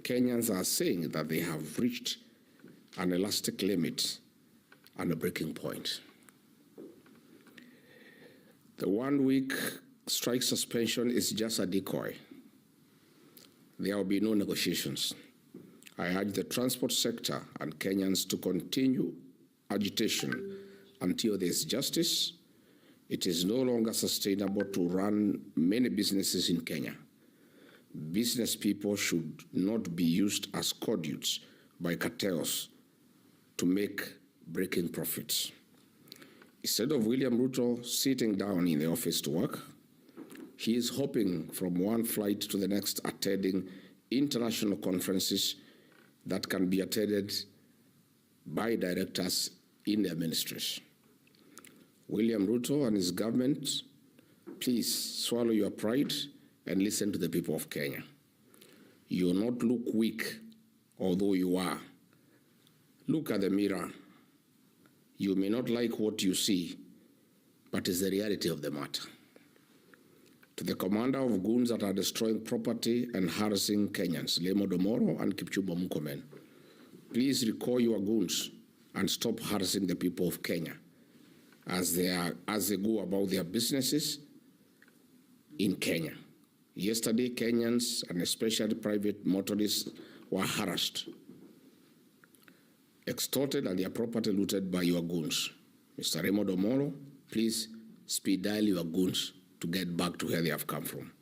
Kenyans are saying that they have reached an elastic limit and a breaking point. The 1 week strike suspension is just a decoy. There will be no negotiations. I urge the transport sector and Kenyans to continue agitation until there is justice. It is no longer sustainable to run many businesses in Kenya. Business people should not be used as conduits by cartels to make breaking profits. Instead of William Ruto sitting down in the office to work, he is hopping from one flight to the next, attending international conferences that can be attended by directors in their ministries. William Ruto and his government, please swallow your pride and listen to the people of Kenya. You will not look weak, although you are. Look at the mirror. You may not like what you see, but it's the reality of the matter. To the commander of goons that are destroying property and harassing Kenyans, Lemo Domoro and Kipchumba Murkomen, please recall your goons and stop harassing the people of Kenya as they go about their businesses in Kenya. Yesterday, Kenyans and especially private motorists were harassed, extorted, and their property looted by your goons. Mr. Remo Domoro, please speed dial your goons to get back to where they have come from.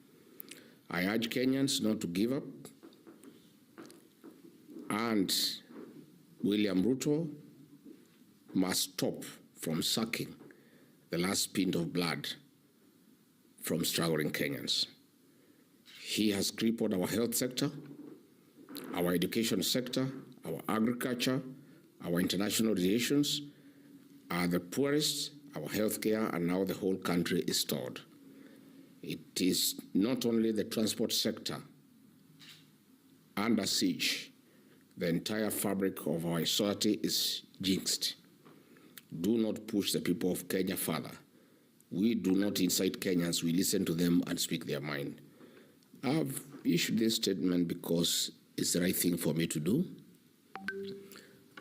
I urge Kenyans not to give up, and William Ruto must stop from sucking the last pint of blood from struggling Kenyans. He has crippled our health sector, our education sector, our agriculture, our international relations, are the poorest, our healthcare, and now the whole country is stalled. It is not only the transport sector under siege, the entire fabric of our society is jinxed. Do not push the people of Kenya further. We do not incite Kenyans, we listen to them and speak their mind. I've issued this statement because it's the right thing for me to do.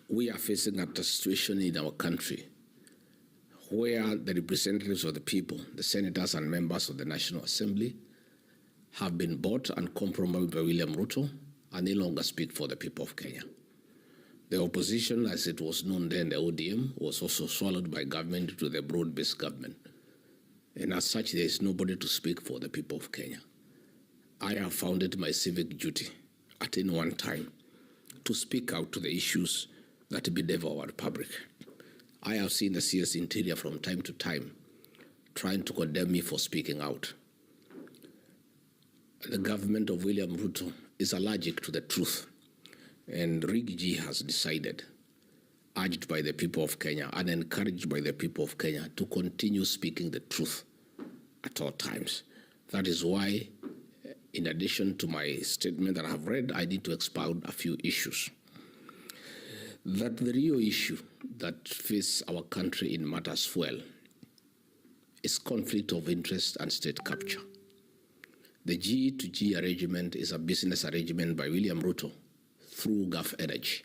We are facing a situation in our country where the representatives of the people, the senators and members of the National Assembly, have been bought and compromised by William Ruto and no longer speak for the people of Kenya. The opposition, as it was known then, the ODM, was also swallowed by government to the broad-based government. And as such, there is nobody to speak for the people of Kenya. I have found it my civic duty at any one time to speak out to the issues that bedevil our republic. I have seen the CS Interior from time to time trying to condemn me for speaking out. The government of William Ruto is allergic to the truth, and Rigiji has decided, urged by the people of Kenya and encouraged by the people of Kenya, to continue speaking the truth at all times. That is why, in addition to my statement that I have read, I need to expound a few issues. That the real issue that faces our country in matters fuel is conflict of interest and state capture. The G2G arrangement is a business arrangement by William Ruto through Gulf Energy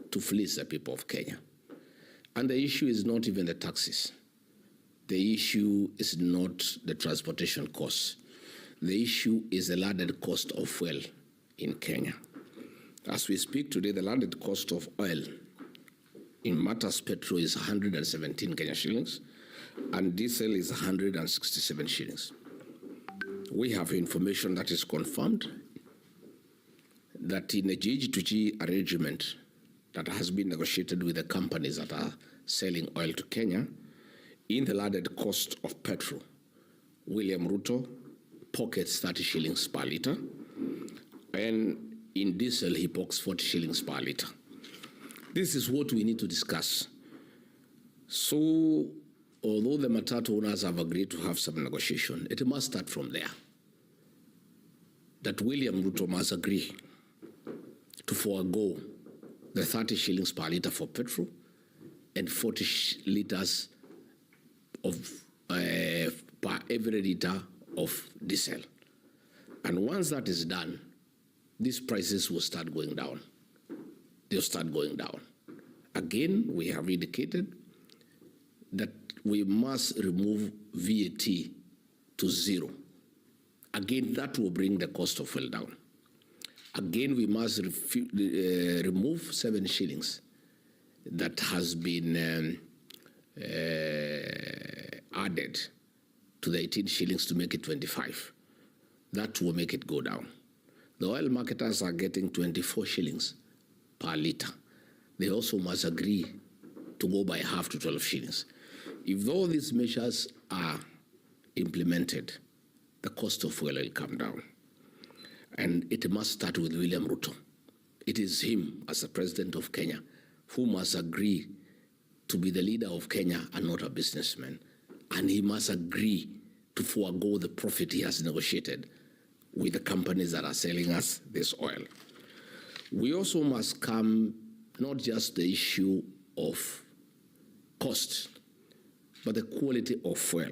to fleece the people of Kenya. And the issue is not even the taxes. The issue is not the transportation costs. The issue is the landed cost of fuel in Kenya. As we speak today, the landed cost of oil in matters petrol is 117 Kenya shillings and diesel is 167 shillings. We have information that is confirmed that in a G2G arrangement that has been negotiated with the companies that are selling oil to Kenya, in the landed cost of petrol, William Ruto pockets 30 shillings per litre, and in diesel he pockets 40 shillings per litre. This is what we need to discuss. So, although the Matatu owners have agreed to have some negotiation, it must start from there. That William Ruto must agree to forego the 30 shillings per litre for petrol and 40 litres of per every litre of diesel. And once that is done, these prices will start going down. They'll start going down. Again, we have indicated that we must remove VAT to zero. Again, that will bring the cost of fuel down. Again, we must remove 7 shillings that has been added to the 18 shillings to make it 25. That will make it go down. The oil marketers are getting 24 shillings per litre. They also must agree to go by half to 12 shillings. If all these measures are implemented, the cost of fuel will come down. And it must start with William Ruto. It is him, as the president of Kenya, who must agree to be the leader of Kenya and not a businessman. And he must agree to forego the profit he has negotiated with the companies that are selling us this oil. We also must come not just the issue of cost, but the quality of fuel.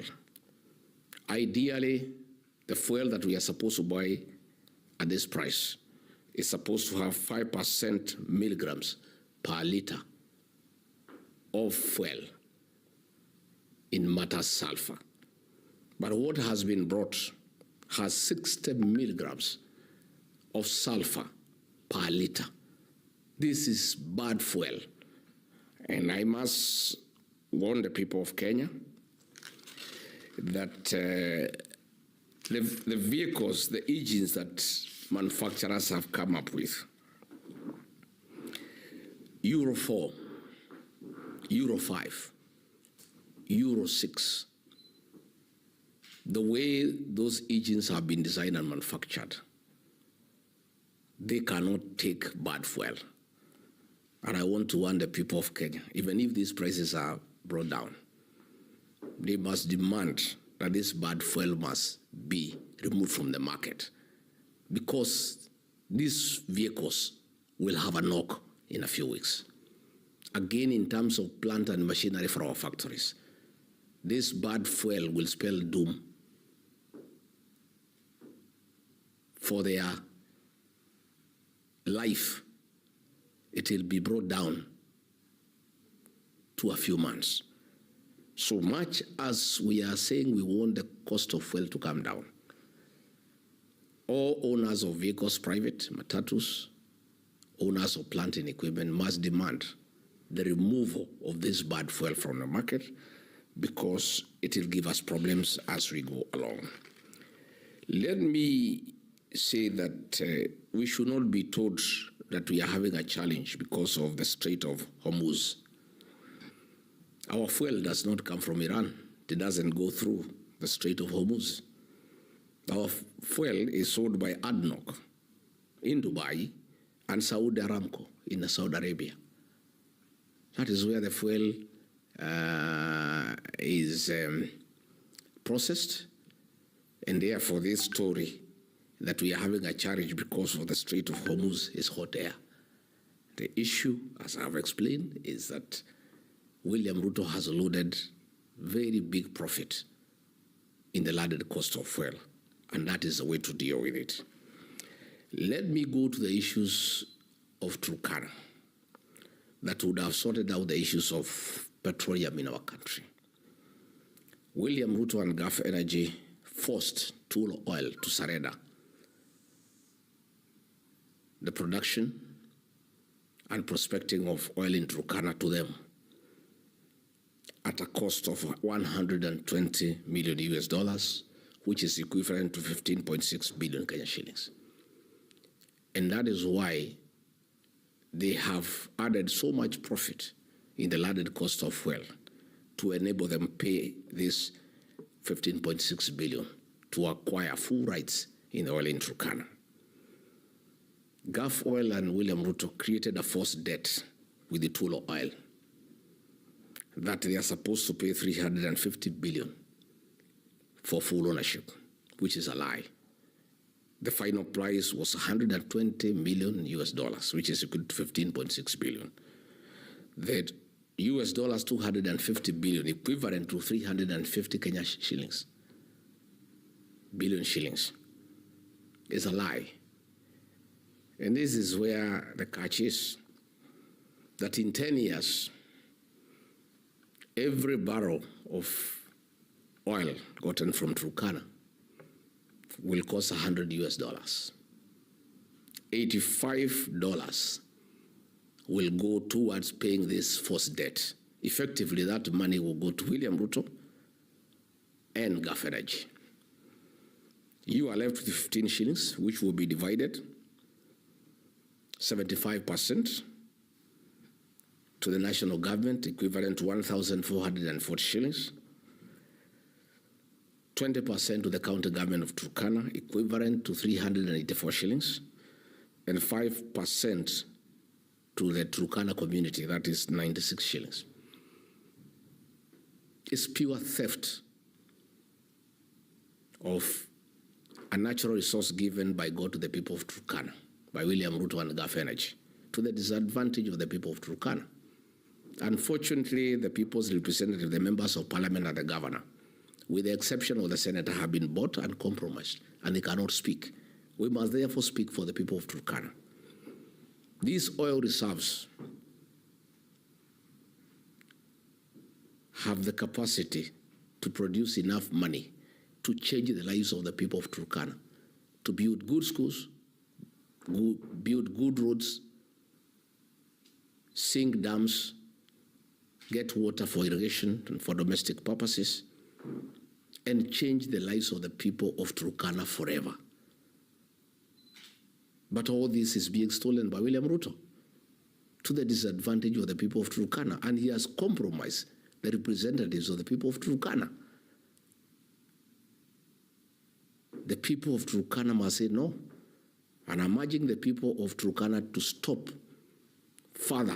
Ideally, the fuel that we are supposed to buy at this price is supposed to have 5% milligrams per litre of fuel in matter sulfur. But what has been brought has 60 milligrams of sulfur per litre. This is bad fuel. And I must warn the people of Kenya that the vehicles, the engines that manufacturers have come up with, Euro 4, Euro 5, Euro 6, the way those engines have been designed and manufactured, they cannot take bad fuel. And I want to warn the people of Kenya, even if these prices are brought down, they must demand that this bad fuel must be removed from the market, because these vehicles will have a knock in a few weeks. Again, in terms of plant and machinery for our factories, this bad fuel will spell doom for their life. It will be brought down to a few months. So much as we are saying we want the cost of fuel to come down, all owners of vehicles, private, matatus, owners of plant and equipment must demand the removal of this bad fuel from the market, because it will give us problems as we go along. Let me say that we should not be told that we are having a challenge because of the Strait of Hormuz. Our fuel does not come from Iran. It doesn't go through the Strait of Hormuz. Our fuel is sold by ADNOC in Dubai and Saudi Aramco in Saudi Arabia. That is where the fuel is processed, and therefore this story that we are having a challenge because of the Strait of Hormuz is hot air. The issue, as I've explained, is that William Ruto has loaded very big profit in the landed cost of fuel, and that is the way to deal with it. Let me go to the issues of Turkana that would have sorted out the issues of petroleum in our country. William Ruto and Gulf Energy forced Tula Oil to surrender the production and prospecting of oil in Turkana to them at a cost of $120 million US, which is equivalent to 15.6 billion Kenya shillings. And that is why they have added so much profit in the landed cost of fuel to enable them pay this 15.6 billion to acquire full rights in the oil in Turkana. Gulf Oil and William Ruto created a forced debt with the Tula Oil that they are supposed to pay 350 billion for full ownership, which is a lie. The final price was $120 million US, which is equal to 15.6 billion. The US dollars 250 billion, equivalent to 350 Kenya shillings, billion shillings, is a lie. And this is where the catch is, that in 10 years, every barrel of oil gotten from Turkana will cost $100 US. $85 will go towards paying this forced debt. Effectively, that money will go to William Ruto and Gulf Energy. You are left with 15 shillings, which will be divided 75% to the national government, equivalent to 1,440 shillings. 20% to the county government of Turkana, equivalent to 384 shillings. And 5% to the Turkana community, that is 96 shillings. It's pure theft of a natural resource given by God to the people of Turkana, by William Ruto and Gulf Energy, to the disadvantage of the people of Turkana. Unfortunately, the people's representative, the members of parliament and the governor, with the exception of the senator, have been bought and compromised, and they cannot speak. We must therefore speak for the people of Turkana. These oil reserves have the capacity to produce enough money to change the lives of the people of Turkana, to build good schools, build good roads, sink dams, get water for irrigation and for domestic purposes, and change the lives of the people of Turkana forever. But all this is being stolen by William Ruto to the disadvantage of the people of Turkana, and he has compromised the representatives of the people of Turkana. The people of Turkana must say no, and I'm urging the people of Turkana to stop further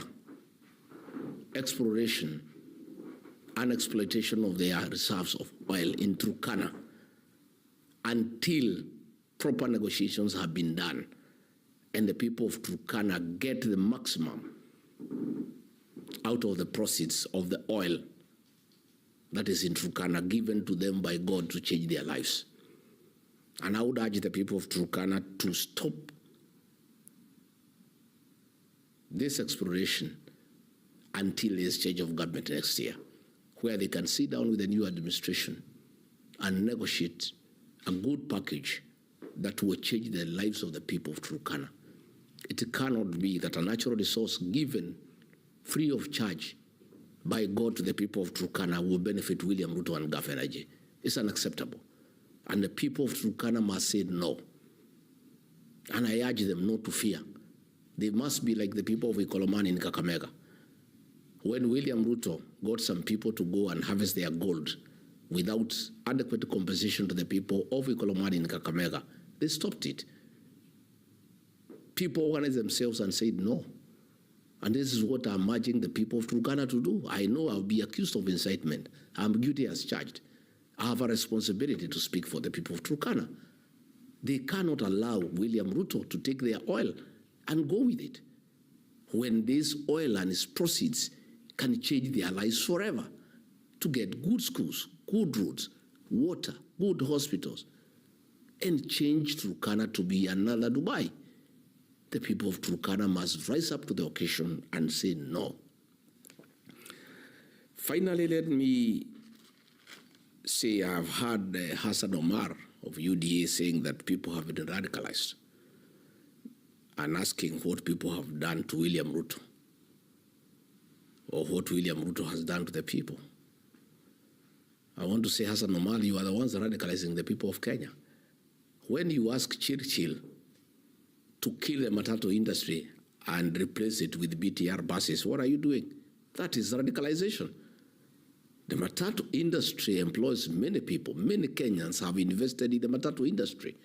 exploration and exploitation of their reserves of oil in Turkana until proper negotiations have been done and the people of Turkana get the maximum out of the proceeds of the oil that is in Turkana given to them by God to change their lives. And I would urge the people of Turkana to stop this exploration until there's change of government next year, where they can sit down with the new administration and negotiate a good package that will change the lives of the people of Turkana. It cannot be that a natural resource given free of charge by God to the people of Turkana will benefit William Ruto and Gulf Energy. It's unacceptable. And the people of Turkana must say no. And I urge them not to fear. They must be like the people of Ikolomani in Kakamega. When William Ruto got some people to go and harvest their gold without adequate compensation to the people of Ikolomani in Kakamega, they stopped it. People organized themselves and said no. And this is what I'm urging the people of Turkana to do. I know I'll be accused of incitement. I'm guilty as charged. I have a responsibility to speak for the people of Turkana. They cannot allow William Ruto to take their oil and go with it, when this oil and its proceeds can change their lives forever, to get good schools, good roads, water, good hospitals, and change Turkana to be another Dubai. The people of Turkana must rise up to the occasion and say no. Finally, let me say I've heard Hassan Omar of UDA saying that people have been radicalized and asking what people have done to William Ruto or what William Ruto has done to the people. I want to say, Hassan Omar, you are the ones radicalizing the people of Kenya. When you ask Churchill to kill the matatu industry and replace it with BTR buses, what are you doing? That is radicalization. The matatu industry employs many people. Many Kenyans have invested in the matatu industry.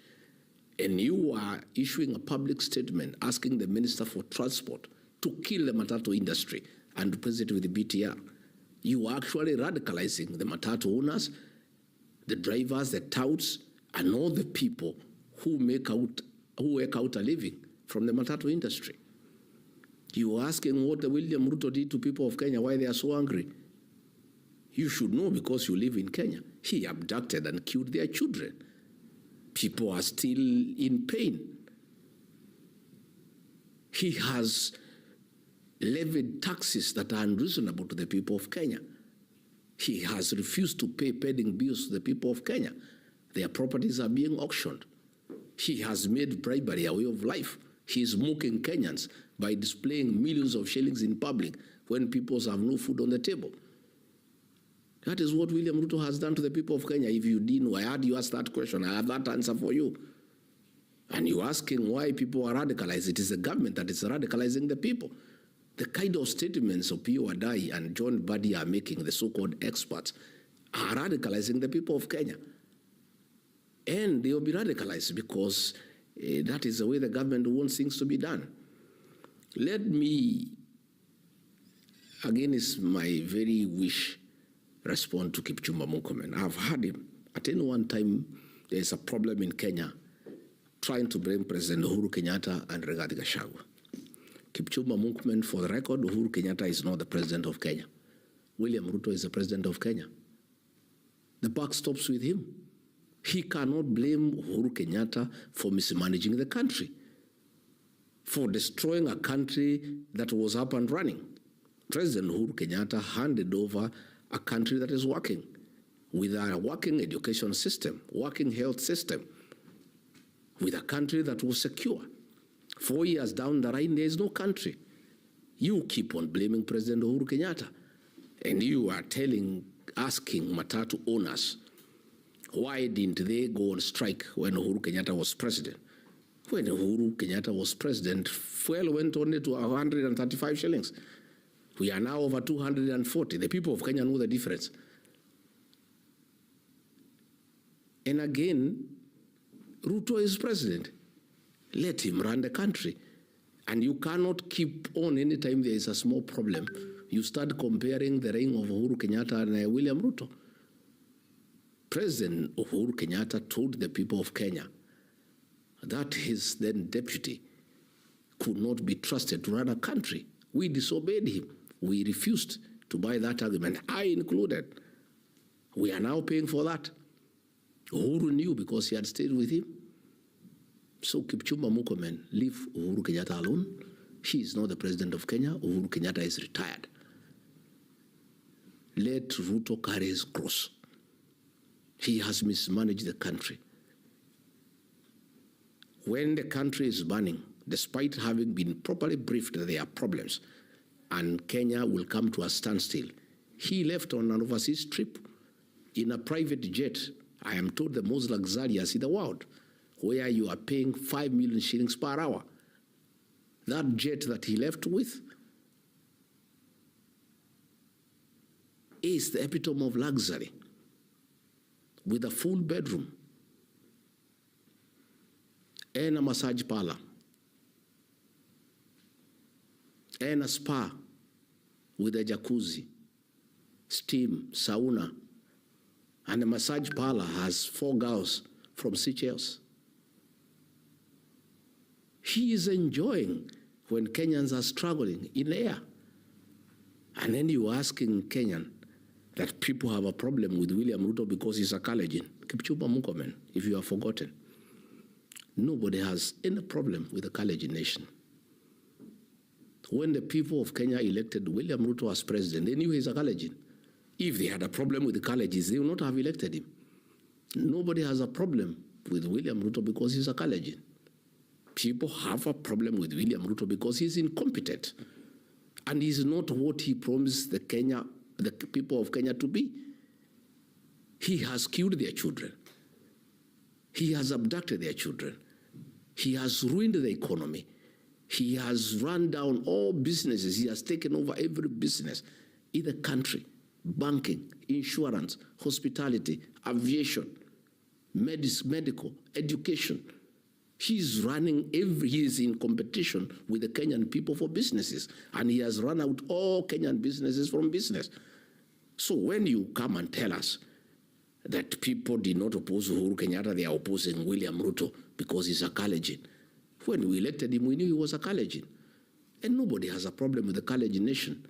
And you are issuing a public statement asking the Minister for Transport to kill the matatu industry and replace it with the BTR. You are actually radicalizing the matatu owners, the drivers, the touts, and all the people who work out a living from the matatu industry. You are asking what the William Ruto did to people of Kenya, why they are so angry. You should know because you live in Kenya. He abducted and killed their children. People are still in pain. He has levied taxes that are unreasonable to the people of Kenya. He has refused to pay pending bills to the people of Kenya. Their properties are being auctioned. He has made bribery a way of life. He is mocking Kenyans by displaying millions of shillings in public when people have no food on the table. That is what William Ruto has done to the people of Kenya. If you didn't know, I heard you ask that question. I have that answer for you. And you're asking why people are radicalized. It is the government that is radicalizing the people. The kind of statements of P.O. Adai and John Badi are making, the so-called experts, are radicalizing the people of Kenya. And they will be radicalized because that is the way the government wants things to be done. Let me, again, is my very wish, respond to Kipchumba Murkomen. I've heard him. At any one time, there is a problem in Kenya trying to blame President Uhuru Kenyatta and Rigathi Gachagua. Kipchumba Murkomen, for the record, Uhuru Kenyatta is not the president of Kenya. William Ruto is the president of Kenya. The buck stops with him. He cannot blame Uhuru Kenyatta for mismanaging the country, for destroying a country that was up and running. President Uhuru Kenyatta handed over a country that is working, with a working education system, working health system, with a country that was secure. 4 years down the line, there is no country. You keep on blaming President Uhuru Kenyatta, and you are asking Matatu owners, why didn't they go on strike when Uhuru Kenyatta was president? When Uhuru Kenyatta was president, fuel went only to 135 shillings. We are now over 240. The people of Kenya know the difference. And again, Ruto is president. Let him run the country. And you cannot keep on anytime there is a small problem. You start comparing the reign of Uhuru Kenyatta and William Ruto. President Uhuru Kenyatta told the people of Kenya that his then deputy could not be trusted to run a country. We disobeyed him. We refused to buy that argument, I included. We are now paying for that. Uhuru knew because he had stayed with him. So Kipchumba Murkomen, leave Uhuru Kenyatta alone. He is not the president of Kenya. Uhuru Kenyatta is retired. Let Ruto carry his cross. He has mismanaged the country. When the country is burning, despite having been properly briefed that there are problems, and Kenya will come to a standstill, he left on an overseas trip in a private jet, I am told the most luxurious in the world, where you are paying 5 million shillings per hour. That jet that he left with is the epitome of luxury, with a full bedroom and a massage parlor and a spa with a jacuzzi, steam, sauna, and the massage parlor has 4 girls from Seychelles. He is enjoying when Kenyans are struggling in the air. And then you're asking Kenyan that people have a problem with William Ruto because he's a Kalenjin. Kipchumba Murkomen, if you have forgotten. Nobody has any problem with the Kalenjin nation. When the people of Kenya elected William Ruto as president, they knew he's a Kalenjin. If they had a problem with the Kalenjins, they would not have elected him. Nobody has a problem with William Ruto because he's a Kalenjin. People have a problem with William Ruto because he's incompetent. And he's not what he promised the people of Kenya to be. He has killed their children. He has abducted their children. He has ruined the economy. He has run down all businesses. He has taken over every business in the country. Banking, insurance, hospitality, aviation, medical, education. He's running he is in competition with the Kenyan people for businesses, and he has run out all Kenyan businesses from business. So when you come and tell us that people did not oppose Uhuru Kenyatta, they are opposing William Ruto because he's a Kalenjin. When we elected him, we knew he was a Kalenjin. And nobody has a problem with the Kalenjin nation.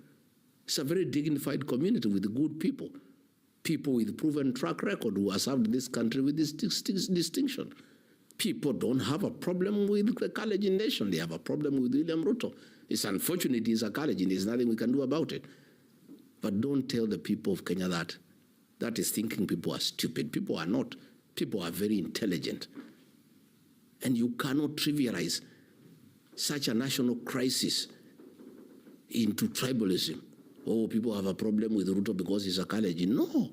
It's a very dignified community with good people, people with proven track record who have served this country with this distinction. People don't have a problem with the Kalenjin nation. They have a problem with William Ruto. It's unfortunate he's a Kalenjin. There's nothing we can do about it. But don't tell the people of Kenya that. That is thinking people are stupid. People are not. People are very intelligent. And you cannot trivialize such a national crisis into tribalism. Oh, people have a problem with Ruto because he's a Kalenjin. No.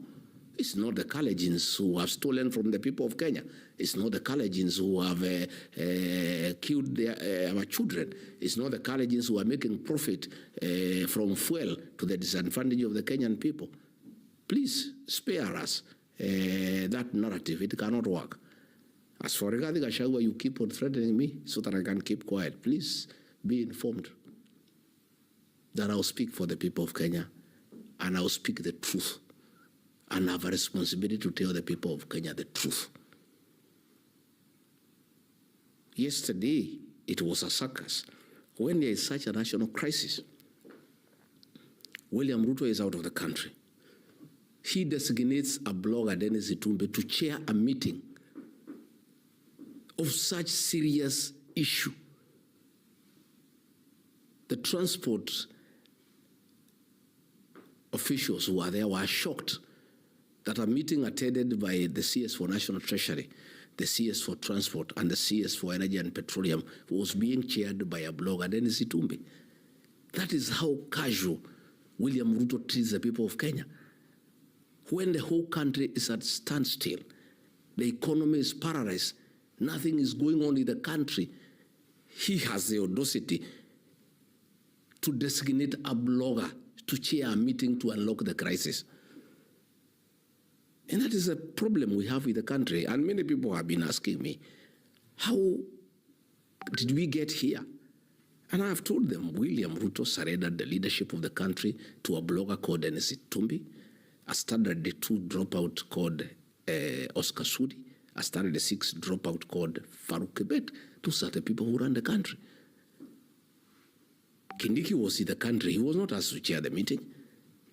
It's not the Kalenjins who have stolen from the people of Kenya. It's not the Kalenjins who have killed our children. It's not the Kalenjins who are making profit from fuel to the disadvantage of the Kenyan people. Please spare us that narrative. It cannot work. As for regarding Gachagua, you keep on threatening me so that I can keep quiet. Please be informed that I'll speak for the people of Kenya and I'll speak the truth. And have a responsibility to tell the people of Kenya the truth. Yesterday, it was a circus. When there is such a national crisis, William Ruto is out of the country. He designates a blogger, Dennis Itumbe, to chair a meeting of such serious issue. The transport officials who were there were shocked that a meeting attended by the CS for National Treasury, the CS for Transport, and the CS for Energy and Petroleum was being chaired by a blogger, Dennis Itumbe. That is how casual William Ruto treats the people of Kenya. When the whole country is at standstill, the economy is paralyzed, nothing is going on in the country, he has the audacity to designate a blogger to chair a meeting to unlock the crisis. And that is a problem we have with the country. And many people have been asking me, how did we get here? And I have told them, William Ruto surrendered the leadership of the country to a blogger called Dennis Itumbe, a standard 2 dropout called Oscar Sudi, a standard 6 dropout called Farouk Kibet. Those are the people who run the country. Kindiki was in the country. He was not asked to chair the meeting.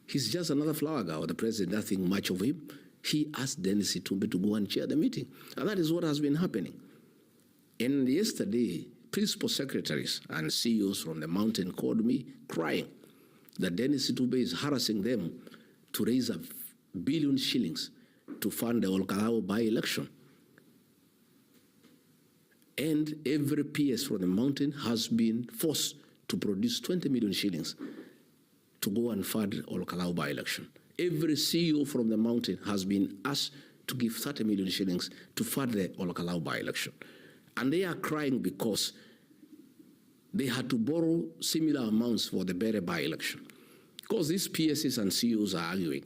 He's just another flower girl. The president, nothing much of him. He asked Dennis Itumbe to go and chair the meeting. And that is what has been happening. And yesterday, principal secretaries and CEOs from the mountain called me crying that Dennis Itumbe is harassing them to raise $1 billion shillings to fund the Olkalao by-election. And every PS from the mountain has been forced to produce 20 million shillings to go and fund the Olkalao by-election. Every CEO from the mountain has been asked to give 30 million shillings to fund the Olkalao by-election. And they are crying because they had to borrow similar amounts for the Bere by-election. Because these PSs and CEOs are arguing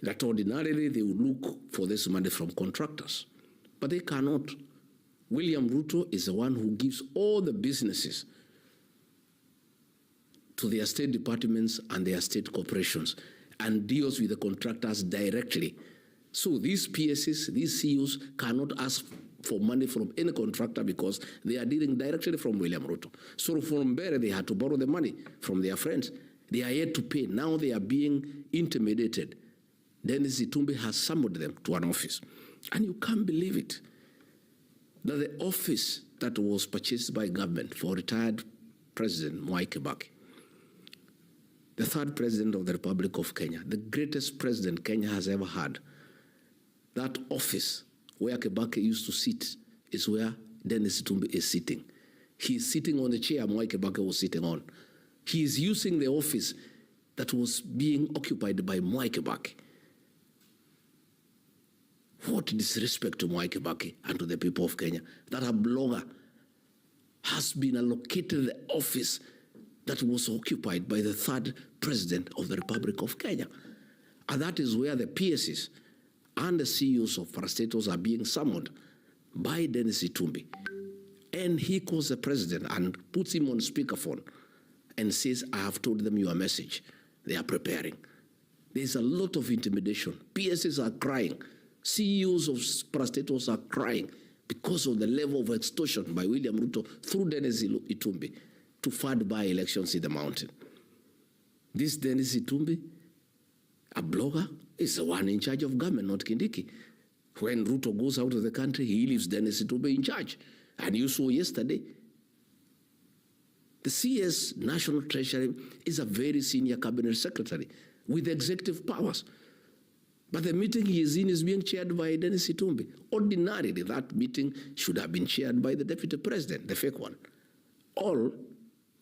that ordinarily they would look for this money from contractors. But they cannot. William Ruto is the one who gives all the businesses to their state departments and their state corporations and deals with the contractors directly. So these PSs, these CEOs cannot ask for money from any contractor because they are dealing directly from William Ruto. So from Bere, they had to borrow the money from their friends. They are yet to pay. Now they are being intimidated. Dennis Itumbe has summoned them to an office. And you can't believe it, that the office that was purchased by government for retired President Mwai Kibaki, the third president of the Republic of Kenya, the greatest president Kenya has ever had, that office where Kibaki used to sit is where Dennis Itumbe is sitting. He is sitting on the chair Mwai Kibaki was sitting on. He is using the office that was being occupied by Mwai Kibaki. What disrespect to Mwai Kibaki and to the people of Kenya, that a blogger has been allocated the office that was occupied by the third president of the Republic of Kenya. And that is where the PSs and the CEOs of parastatals are being summoned by Dennis Itumbe. And he calls the president and puts him on speakerphone and says, I have told them your message. They are preparing. There's a lot of intimidation. PSs are crying. CEOs of parastatals are crying because of the level of extortion by William Ruto through Dennis Itumbe to fund by-elections in the mountain. This Dennis Itumbe, a blogger, is the one in charge of government, not Kindiki. When Ruto goes out of the country, he leaves Dennis Itumbe in charge. And you saw yesterday, the CS National Treasury is a very senior cabinet secretary with executive powers. But the meeting he is in is being chaired by Dennis Itumbe. Ordinarily, that meeting should have been chaired by the deputy president, the fake one. Or,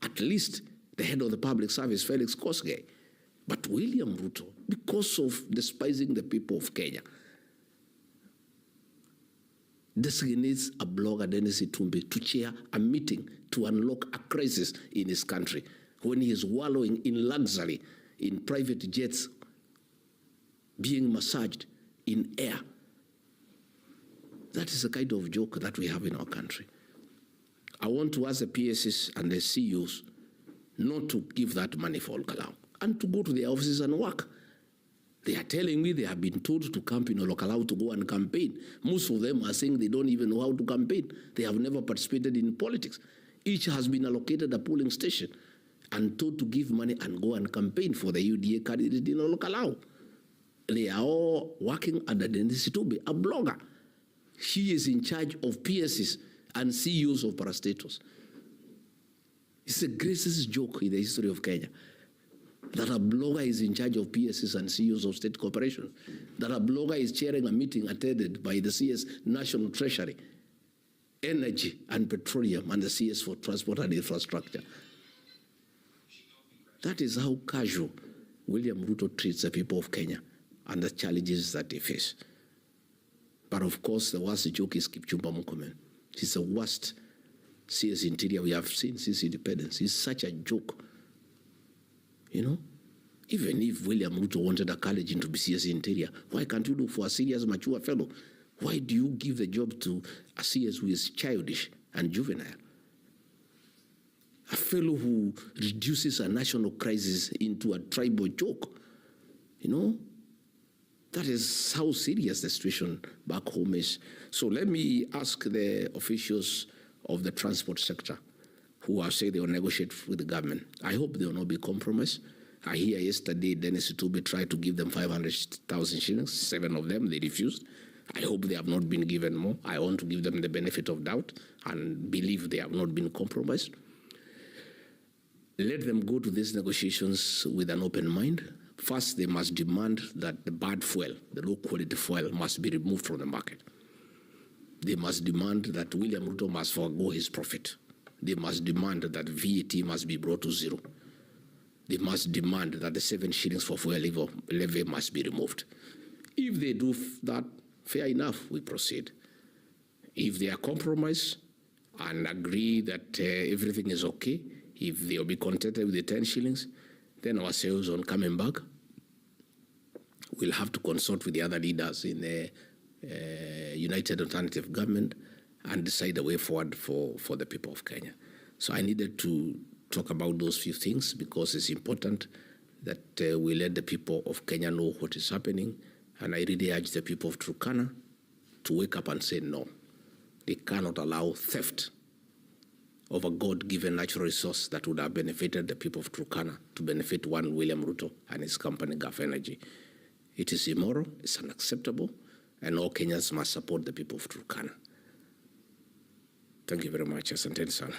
at least, the head of the public service, Felix Kosgei. But William Ruto, because of despising the people of Kenya, designates a blogger, Dennis Itumbe, to chair a meeting to unlock a crisis in his country when he is wallowing in luxury, in private jets, being massaged in air. That is the kind of joke that we have in our country. I want to ask the PSs and the CEOs not to give that money for Olkalau and to go to their offices and work. They are telling me they have been told to camp in Olkalau to go and campaign. Most of them are saying they don't even know how to campaign. They have never participated in politics. Each has been allocated a polling station and told to give money and go and campaign for the UDA candidate in Olkalau. They are all working under Dennis Itumbe, a blogger. She is in charge of PSs and CEOs of parastatals. It's the greatest joke in the history of Kenya that a blogger is in charge of PSs and CEOs of state corporations, that a blogger is chairing a meeting attended by the CS National Treasury, Energy and Petroleum, and the CS for Transport and Infrastructure. That is how casual William Ruto treats the people of Kenya and the challenges that they face. But of course, the worst joke is Kipchumba Murkomen. He's the worst CS Interior we have seen since independence. He's such a joke. You know, even if William Ruto wanted a college to be CS Interior, why can't you look for a serious, mature fellow? Why do you give the job to a CS who is childish and juvenile? A fellow who reduces a national crisis into a tribal joke. You know, that is how serious the situation back home is. So let me ask the officials of the transport sector who have said they will negotiate with the government. I hope they will not be compromised. I hear yesterday Dennis Itumbe tried to give them 500,000 shillings. 7 of them, they refused. I hope they have not been given more. I want to give them the benefit of doubt and believe they have not been compromised. Let them go to these negotiations with an open mind. First, they must demand that the bad fuel, the low-quality fuel, must be removed from the market. They must demand that William Ruto must forego his profit. They must demand that VAT must be brought to zero. They must demand that the 7 shillings for fuel levy must be removed. If they do that, fair enough, we proceed. If they are compromised and agree that everything is okay, if they will be contented with the 10 shillings, then our sales on coming back, we'll have to consult with the other leaders in the United Alternative Government and decide the way forward for the people of Kenya. So I needed to talk about those few things because it's important that we let the people of Kenya know what is happening. And I really urge the people of Turkana to wake up and say no. They cannot allow theft of a God-given natural resource that would have benefited the people of Turkana to benefit one William Ruto and his company, Gulf Energy. It is immoral, it's unacceptable, and all Kenyans must support the people of Turkana. Thank you very much. Asante sana.